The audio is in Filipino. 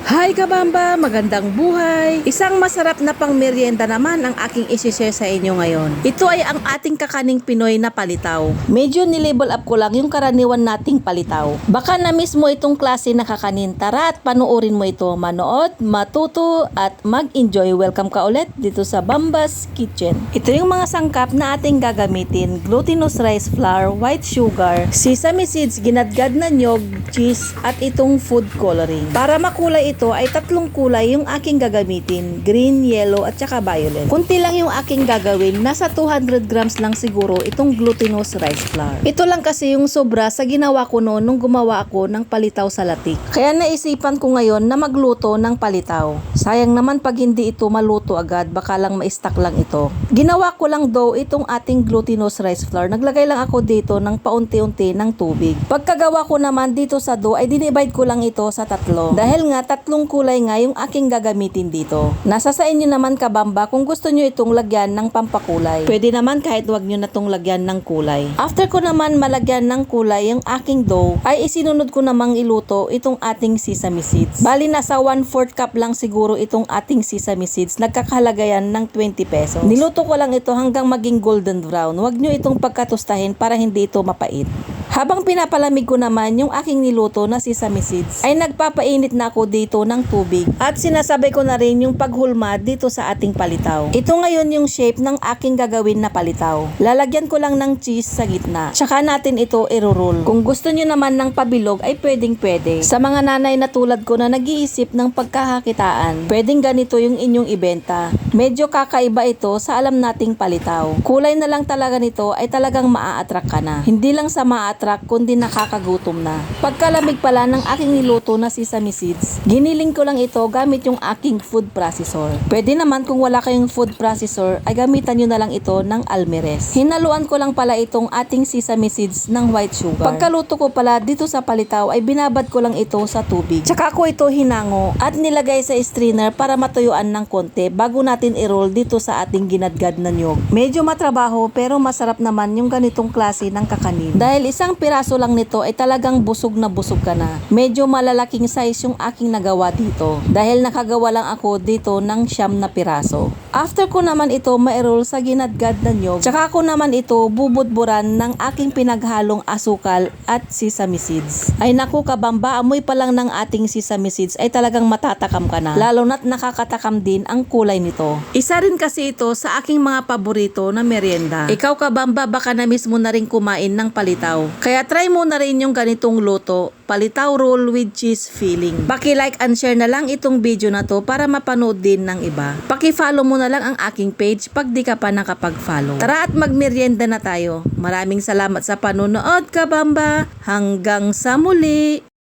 Hi kabamba! Magandang buhay! Isang masarap na pang merienda naman ang aking isi-share sa inyo ngayon. Ito ay ang ating kakaning Pinoy na palitaw. Medyo nilabel up ko lang yung karaniwan nating palitaw. Baka na-miss mo itong klase na kakanin. Tara at panoorin mo ito. Manood, matuto at mag-enjoy. Welcome ka ulit dito sa Bamba's Kitchen. Ito yung mga sangkap na ating gagamitin. Glutinous rice flour, white sugar, sesame seeds, ginadgad na nyog, cheese at itong food coloring. Para makulay ito ay tatlong kulay yung aking gagamitin, green, yellow at saka violet. Kunti lang yung aking gagawin, nasa 200 grams lang siguro itong glutinous rice flour. Ito lang kasi yung sobra sa ginawa ko noon nung gumawa ako ng palitaw sa latik. Kaya naisipan ko ngayon na magluto ng palitaw. Sayang naman pag hindi ito maluto agad, baka lang ma-stack lang ito. Ginawa ko lang daw itong ating glutinous rice flour. Naglagay lang ako dito ng paunti-unti ng tubig. Pagkagawa ko naman dito sa dough ay dinivide ko lang ito sa tatlo. Dahil nga tatlong kulay nga yung aking gagamitin dito. Nasa sa inyo naman kabamba kung gusto nyo itong lagyan ng pampakulay. Pwede naman kahit wag nyo na itong lagyan ng kulay. After ko naman malagyan ng kulay yung aking dough, ay isinunod ko namang iluto itong ating sesame seeds. Bali nasa 1/4 cup lang siguro itong ating sesame seeds. Nagkakahalaga yan ng 20 pesos. Niluto ko lang ito hanggang maging golden brown. Wag nyo itong pagkatustahin para hindi ito mapait. Habang pinapalamig ko naman yung aking niluto na sesame seeds, ay nagpapainit na ako dito ng tubig at sinasabay ko na rin yung paghulma dito sa ating palitaw. Ito ngayon yung shape ng aking gagawin na palitaw. Lalagyan ko lang ng cheese sa gitna. Tsaka natin ito i-roll. Kung gusto nyo naman ng pabilog ay pwedeng pwede. Sa mga nanay na tulad ko na nag-iisip ng pagkakakitaan, pwedeng ganito yung inyong ibenta. Medyo kakaiba ito sa alam nating palitaw. Kulay na lang talaga nito ay talagang maa-attract ka na. Hindi lang sa maa-attract kundi nakakagutom na. Pagkalamig pala ng aking niluto na sesame seeds, giniling ko lang ito gamit yung aking food processor. Pwede naman kung wala kayong food processor ay gamitan nyo na lang ito ng almirez. Hinaluan ko lang pala itong ating sesame seeds ng white sugar. Pagkaluto ko pala dito sa palitaw ay binabad ko lang ito sa tubig. Tsaka ko ito hinango at nilagay sa strainer para matuyuan ng konti bago natin i-roll dito sa ating ginadgad na nyog. Medyo matrabaho pero masarap naman yung ganitong klase ng kakanin. Dahil isang piraso lang nito ay talagang busog na busog ka na. Medyo malalaking size yung aking nagawa dito. Dahil nakagawa lang ako dito ng 9 na piraso. After ko naman ito ma-roll sa ginadgad na nyog, tsaka ko naman ito bubudburan ng aking pinaghalong asukal at sesame seeds. Ay naku kabamba, amoy pa lang ng ating sesame seeds ay talagang matatakam ka na. Lalo na't nakakatakam din ang kulay nito. Isa rin kasi ito sa aking mga paborito na merienda. Ikaw kabamba, baka na miss mo na rin kumain ng palitaw. Kaya try mo na rin yung ganitong luto, palitaw roll with cheese filling. Paki-like and share na lang itong video na to para mapanood din ng iba. Paki-follow mo na lang ang aking page pag di ka pa nakapag-follow. Tara at magmerienda na tayo. Maraming salamat sa panonood kabamba. Hanggang sa muli!